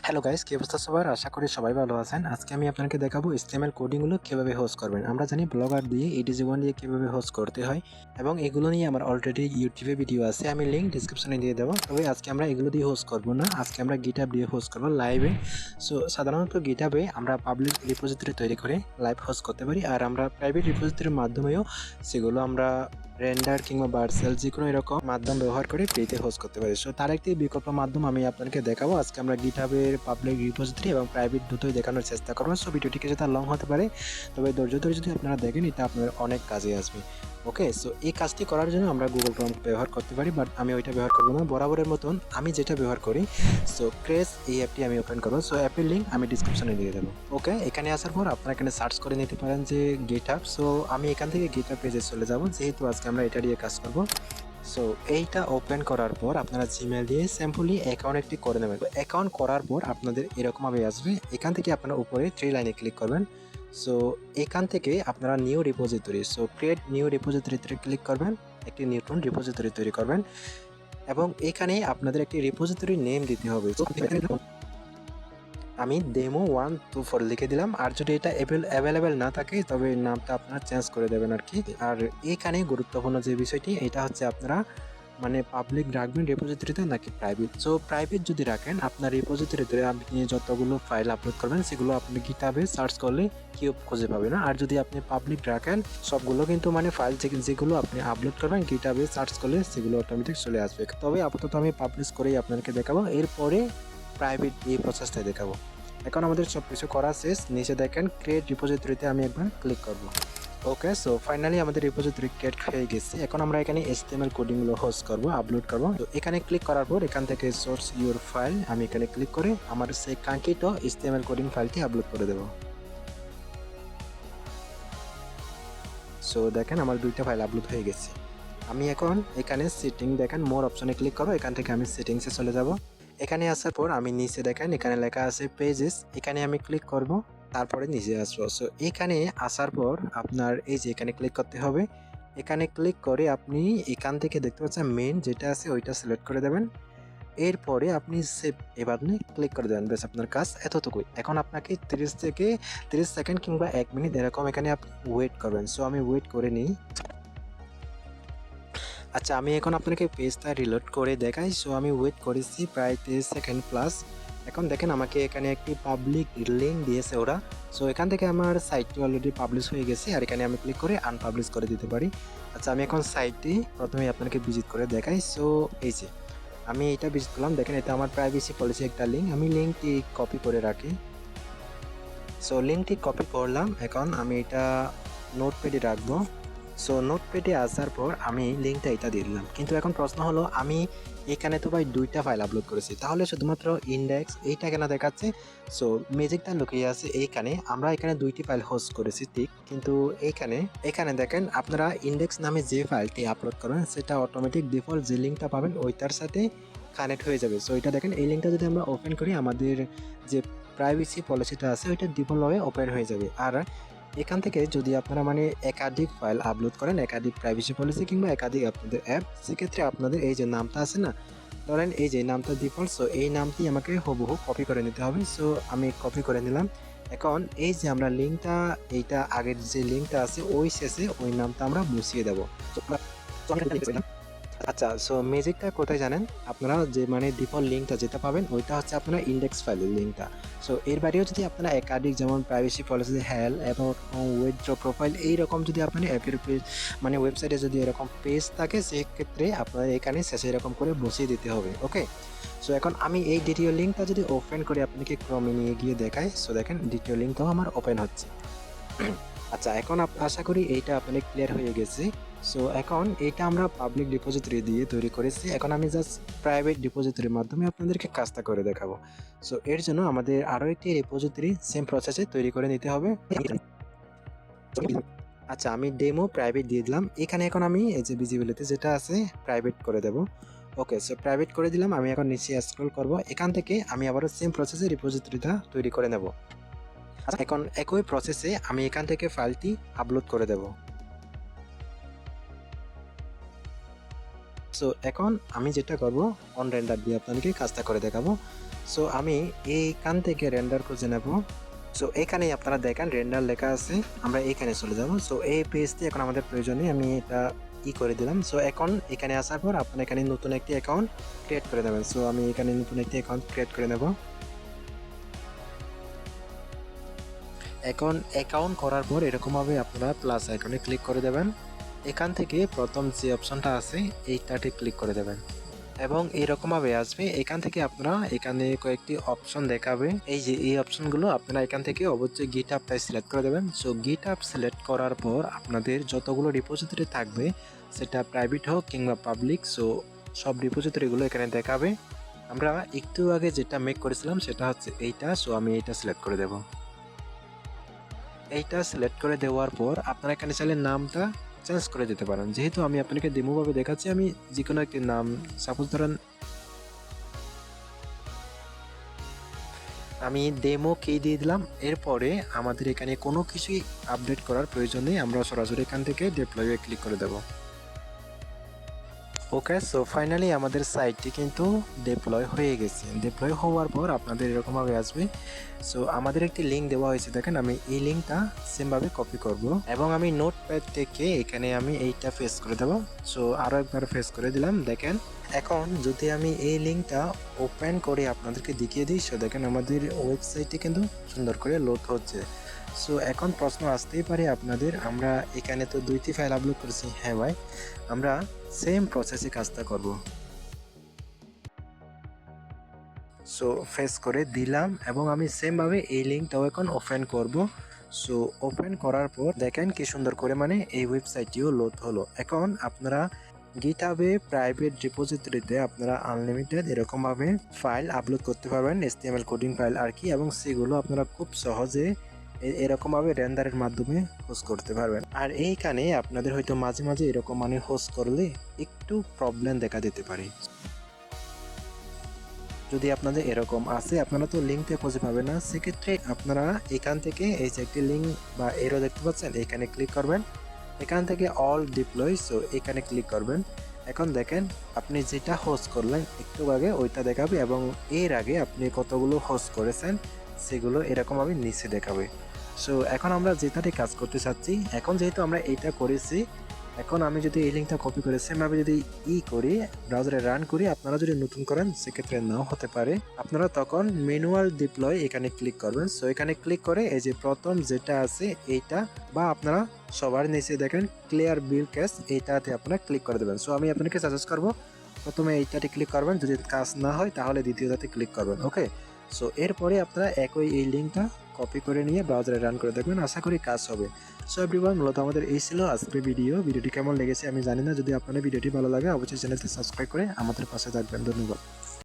Hello guys, কি অবস্থা সবার? আশা করি সবাই ভালো আছেন। আজকে আমি আপনাকে দেখাবো HTML কোডিংগুলো কিভাবে হোস্ট করবেন। আমরা জানি ব্লগার দিয়ে ATG1 দিয়ে কিভাবে হোস্ট করতে হয় এবং এগুলো নিয়ে আমার অলরেডি ইউটিউবে ভিডিও আছে। আমি লিঙ্ক ডিসক্রিপশনে দিয়ে দেবো। তবে আজকে আমরা এগুলো দিয়ে হোস্ট করব না। আজকে আমরা GitHub দিয়ে হোস্ট করব লাইভে। সো সাধারণত GitHub-এ আমরা পাবলিক রিপোজিটরি তৈরি করে লাইভ হোস্ট করতে পারি। আর আমরা প্রাইভেট রিপোজিটরির মাধ্যমেও সেগুলো আমরা রেন্ডার কিংবা ভার্চুয়াল যেকোনো এরকম মাধ্যম ব্যবহার করে ফ্রিতে হোস্ট করতে পারি। সো তার একটি বিকল্প মাধ্যম আমি আপনাদেরকে দেখাবো। আজকে আমরা GitHub-এর পাবলিক রিপোজিটরি এবং প্রাইভেট দুটোই দেখানোর চেষ্টা করবো। সো ভিডিওটি কিছুটা লং হতে পারে, তবে ধৈর্য ধরে যদি আপনারা দেখেন এটা আপনাদের অনেক কাজে আসবে। ওকে, সো এই কাজটি করার জন্য আমরা গুগল ক্রোম ব্যবহার করতে পারি, বাট আমি ওইটা ব্যবহার করবো না। বরাবরের মতন আমি যেটা ব্যবহার করি, সো ক্রেস এই অ্যাপটি আমি ওপেন করবো। সো অ্যাপের লিঙ্ক আমি ডিসক্রিপশনে দিয়ে দেবো। ওকে, এখানে আসার পর আপনারা এখানে সার্চ করে নিতে পারেন যে GitHub। সো আমি এখান থেকে GitHub পেজে চলে যাব, যেহেতু আজকে আমরা এটা দিয়ে কাজ করবো। সো এইটা ওপেন করার পর আপনারা জিমেল দিয়ে সিম্পলি অ্যাকাউন্ট একটি করে নেবেন। অ্যাকাউন্ট করার পর আপনাদের এরকমভাবে আসবে। এখান থেকে আপনারা উপরে 3 লাইনে ক্লিক করবেন। সো এখান থেকে আপনারা new repository, so create new রিপোজিটরিতে ক্লিক করবেন। একটি নতুন রিপোজিটরি তৈরি করবেন এবং এখানে আপনাদের একটি রিপোজিটরি নেম দিতে হবে। আমি demo124 লিখে দিলাম। আর যদি এটা অ্যাভেলেবেল না থাকে তবে নামটা আপনারা চেঞ্জ করে দেবেন আর কি। আর এখানে গুরুত্বপূর্ণ যে বিষয়টি, এটা হচ্ছে আপনারা মানে পাবলিক রাখবেন রিপোজিটরিতে নাকি প্রাইভেট। সো প্রাইভেট যদি রাখেন, আপনার রিপোজিটরিতে আপনি যতগুলো ফাইল আপলোড করবেন সেগুলো আপনি GitHub-এ সার্চ করলে কেউ খুঁজে পাবে না। আর যদি আপনি পাবলিক রাখেন, সবগুলো কিন্তু মানে ফাইল যেগুলো আপনি আপলোড করবেন GitHub-এ সার্চ করলে সেগুলো অটোমেটিক চলে আসবে। তবে আপাতত আমি পাবলিশ করেই আপনাদেরকে দেখাবো, এরপরে প্রাইভেট এই প্রসেসটা দেখাবো। এখন আমাদের সব কিছু করা শেষ। নিচে দেখেন ক্রিয়েট রিপোজিটরিতে আমি একবার ক্লিক করব। ওকে, সো ফাইনালি আমাদের রিপোজিটরি ক্রিয়েট হয়ে গেছে। এখন আমরা এখানে HTML কোডিংগুলো হোস্ট করব, আপলোড করব। তো এখানে ক্লিক করার পর এখান থেকে সোর্স ইউর ফাইল, আমি এখানে ক্লিক করে আমার সেই কাঙ্ক্ষিত HTML কোডিং ফাইলটি আপলোড করে দেব। সো দেখেন আমার দুইটা ফাইল আপলোড হয়ে গেছে। আমি এখন এখানে সেটিং দেখেন মোর অপশনে ক্লিক করব। এখান থেকে আমি সেটিংসে চলে যাব। এখানে আসার পর আমি নিচে দেখেন এখানে লেখা আছে পেজেস, এখানে আমি ক্লিক করব। তারপরে নিচে আসবো। সো এখানে আসার পর আপনার এই যে এখানে ক্লিক করতে হবে। এখানে ক্লিক করে আপনি এখান থেকে দেখতে পাচ্ছেন মেন যেটা আছে ওইটা সিলেক্ট করে দেবেন। এরপরে আপনি সেভ এই বাটনে ক্লিক করে দেবেন। বেশ, আপনার কাজ এতটুকুই। এখন আপনাকে 30 সেকেন্ড কিংবা 1 মিনিট এরকম এখানে আপনি ওয়েট করবেন। সো আমি ওয়েট করে নিই। আচ্ছা, আমি এখন আপনাকে পেজটা রিলোড করে দেখাই। সো আমি ওয়েট করেছি প্রায় 30 সেকেন্ড প্লাস। এখন দেখেন আমাকে এখানে একটি পাবলিক লিঙ্ক দিয়েছে ওরা। সো এখান থেকে আমার সাইটটি অলরেডি পাবলিশ হয়ে গেছে। আর এখানে আমি ক্লিক করে আনপাবলিশ করে দিতে পারি। আচ্ছা, আমি এখন সাইটটি প্রথমে আপনাকে ভিজিট করে দেখাই। সো এই যে আমি এটা ভিজিট করলাম, দেখেন এটা আমার প্রাইভেসি পলিসি একটা লিঙ্ক। আমি লিঙ্কটি কপি করে রাখি। সো লিঙ্কটি কপি করলাম। এখন আমি এটা নোটপ্যাডে রাখবো। সো নোটপ্যাডে আসার পর আমি লিঙ্কটা এটা দিয়ে দিলাম। কিন্তু এখন প্রশ্ন হলো, আমি এখানে তো ভাই দুইটা ফাইল আপলোড করেছি, তাহলে শুধুমাত্র ইন্ডেক্স এইটা কেন দেখাচ্ছে? সো ম্যাজিকটা লুকিয়ে আছে এইখানে। আমরা এখানে দুইটি ফাইল হোস্ট করেছি ঠিক, কিন্তু এখানে দেখেন আপনারা ইন্ডেক্স নামে যে ফাইলটি আপলোড করবেন সেটা অটোমেটিক ডিফল্ট যে লিঙ্কটা পাবেন ওইটার সাথে কানেক্ট হয়ে যাবে। সো এটা দেখেন, এই লিঙ্কটা যদি আমরা ওপেন করি আমাদের যে প্রাইভেসি পলিসিটা আছে ওইটা ডিফল্টভাবে ওপেন হয়ে যাবে। আর এখান থেকে যদি আপনারা মানে একাধিক ফাইল আপলোড করেন, একাধিক প্রাইভেসি পলিসি কিংবা একাধিক আপনাদের অ্যাপ, সেক্ষেত্রে আপনাদের এই যে নামটা আছে না, ধরেন এই যে নামটা ডিফল্ট। সো এই নামটি আমাকে হুবহু কপি করে নিতে হবে। সো আমি কপি করে নিলাম। এখন এই যে আমরা লিঙ্কটা, এইটা আগের যে লিঙ্কটা আছে ওই শেষে ওই নামটা আমরা মুছিয়ে দেবো। আচ্ছা, সো ম্যাজিকটা কোথায় জানেন? আপনারা যে মানে ডিফল্ট লিঙ্কটা যেটা পাবেন ওইটা হচ্ছে আপনার ইন্ডেক্স ফাইলের লিঙ্কটা। সো এর বাইরেও যদি আপনারা একাধিক যেমন প্রাইভেসি পলিসি, হেল্প এবং উইথড্র প্রোফাইল এইরকম যদি আপনার অ্যাপের পেজ মানে ওয়েবসাইটে যদি এরকম পেজ থাকে, সেক্ষেত্রে আপনারা এখানে শেষে এরকম করে বসিয়ে দিতে হবে। ওকে, সো এখন আমি এই দ্বিতীয় লিঙ্কটা যদি ওপেন করে আপনাকে ক্রমে নিয়ে গিয়ে দেখাই। সো দেখেন দ্বিতীয় লিঙ্কটাও আমার ওপেন হচ্ছে। আচ্ছা, এখন আশা করি এইটা আপনাদের ক্লিয়ার হয়ে গেছে। সো এখন এটা আমরা পাবলিক ডিপোজিটরি দিয়ে তৈরি করেছি। এখন আমি জাস্ট প্রাইভেট ডিপোজিটরির মাধ্যমে আপনাদেরকে কাজটা করে দেখাবো। সো এর জন্য আমাদের আরও একটি রিপোজিটরি সেম প্রসেসে তৈরি করে নিতে হবে। আচ্ছা, আমি ডেমো প্রাইভেট দিয়ে দিলাম। এখানে এখন আমি এই যে ভিজিবিলিটি যেটা আছে প্রাইভেট করে দেব। ওকে, সো প্রাইভেট করে দিলাম। আমি এখন নিচে স্ক্রল করব। এখান থেকে আমি আবারও সেম প্রসেসে রিপোজিটরিটা তৈরি করে নেব। এখন একই প্রসেসে আমি এখান থেকে ফাইলটি আপলোড করে দেব। সো এখন আমি যেটা করব অন রেন্ডার দিয়ে আপনাদেরকে কাজটা করে দেখাবো। সো আমি এইখান থেকে রেন্ডার খুঁজে নেব। সো এখানেই আপনারা দেখেন রেন্ডার লেখা আছে, আমরা এখানে চলে যাব। সো এই পেজটি এখন আমাদের প্রয়োজন নেই, আমি এটা করে দিলাম। সো এখন এখানে আসার পর আপনারা এখানে নতুন একটি অ্যাকাউন্ট ক্রিয়েট করে দেবেন। সো আমি এখানে নতুন একটি অ্যাকাউন্ট ক্রিয়েট করে নেব। এখন অ্যাকাউন্ট করার পর এরকমভাবে আপনারা প্লাস আইকনে ক্লিক করে দেবেন। এখান থেকে প্রথম যে অপশনটা আছে এইটাতে ক্লিক করে দেবেন এবং এরকমভাবে আসবে। এখান থেকে আপনারা এখানে কয়েকটি অপশন দেখাবে, এই যে এই অপশনগুলো আপনারা এখান থেকে অবশ্যই গিটহাবটাই সিলেক্ট করে দেবেন। সো গিটহাব সিলেক্ট করার পর আপনাদের যতগুলো রিপোজিটরি থাকবে, সেটা প্রাইভেট হোক কিংবা পাবলিক, সো সব রিপোজিটরিগুলো এখানে দেখাবে। আমরা একটু আগে যেটা মেক করেছিলাম সেটা হচ্ছে এইটা। সো আমি এইটা সিলেক্ট করে দেব। এইটা সিলেক্ট করে দেওয়ার পর আপনারা এখানে চাইলে নামটা চেঞ্জ করে দিতে পারেন। যেহেতু আমি আপনাকে ডেমোভাবে দেখাচ্ছি, আমি যে কোনো একটি নাম, সাপোজ ধরেন আমি ডেমো কি দিয়ে দিলাম। এরপরে আমাদের এখানে কোনো কিছুই আপডেট করার প্রয়োজন নেই, আমরা সরাসরি এখান থেকে ডিপ্লয়ে ক্লিক করে দেব। ওকে, সো ফাইনালি আমাদের সাইটটি কিন্তু ডিপ্লয় হয়ে গেছে। ডিপ্লয় হওয়ার পর আপনাদের এরকমভাবে আসবে। সো আমাদের একটি লিঙ্ক দেওয়া হয়েছে, দেখেন আমি এই লিঙ্কটা সেমভাবে কপি করব এবং আমি নোটপ্যাড থেকে এখানে আমি এইটা পেস্ট করে দেব। সো আরও একবার পেস্ট করে দিলাম। দেখেন এখন যদি আমি এই লিঙ্কটা ওপেন করে আপনাদেরকে দেখিয়ে দিই, সো দেখেন আমাদের ওয়েবসাইটটি কিন্তু সুন্দর করে লোড হচ্ছে। সো এখন প্রশ্ন আসতেই পারে আপনাদের, আমরা এখানে তো 2টি ফাইল আপলোড করেছি। হ্যাঁ ভাই, আমরা সেম প্রসেসে কাজটা করব। সো ফেস করে দিলাম এবং আমি সেমভাবে এই লিঙ্কটাও এখন ওপেন করব। সো ওপেন করার পর দেখেন কি সুন্দর করে মানে এই ওয়েবসাইটটিও লোড হলো। এখন আপনারা গিটহাবে প্রাইভেট রিপোজিটরিতে আপনারা আনলিমিটেড এরকমভাবে ফাইল আপলোড করতে পারবেন, HTML কোডিং ফাইল আর কি, এবং সেগুলো আপনারা খুব সহজে এরকমভাবে রেন্ডারের মাধ্যমে হোস্ট করতে পারবেন। আর এইখানে আপনাদের হয়তো মাঝে মাঝে এরকম মানে হোস্ট করলে একটু প্রবলেম দেখা দিতে পারে। যদি আপনাদের এরকম আছে, আপনারা তো লিঙ্কটা খুঁজে পাবেন না, সেক্ষেত্রে আপনারা এখান থেকে এই যে একটি লিঙ্ক বা এরো দেখতে পাচ্ছেন, এখানে ক্লিক করবেন। এখান থেকে অল ডিপ্লয়, সো এখানে ক্লিক করবেন। এখন দেখেন আপনি যেটা হোস্ট করলেন একটু আগে ওইটা দেখাবে এবং এর আগে আপনি কতগুলো হোস্ট করেছেন সেগুলো এরকমভাবে নিচে দেখাবে। সো এখন আমরা যেটাতে কাজ করতে চাচ্ছি, এখন যেহেতু আমরা এইটা করেছি, এখন আমি যদি এই লিঙ্কটা কপি করে সেমভাবে যদি করি, ব্রাউজারে রান করি, আপনারা যদি নতুন করেন সেক্ষেত্রে নাও হতে পারে। আপনারা তখন ম্যানুয়াল ডিপ্লয় এখানে ক্লিক করবেন। সো এখানে ক্লিক করে এই যে প্রথম যেটা আছে এইটা, বা আপনারা সবার নিচে দেখেন ক্লিয়ার বিল কেস, এইটাতে আপনারা ক্লিক করে দেবেন। সো আমি আপনাকে সাজেস্ট করবো প্রথমে এইটাতে ক্লিক করবেন, যদি কাজ না হয় তাহলে দ্বিতীয়টাতে ক্লিক করবেন। ওকে, সো এরপরে আপনারা একই এই লিঙ্কটা কপি করে নিয়ে ব্রাউজারে রান করে দেখবেন, আশা করি কাজ হবে। সো এভরিওয়ান, মূলত আমাদের এই ছিল আজকের ভিডিওটি কেমন লেগেছে আমি জানি না। যদি আপনাদের ভিডিওটি ভালো লাগে অবশ্যই চ্যানেলটি সাবস্ক্রাইব করে আমাদের পাশে থাকবেন। ধন্যবাদ।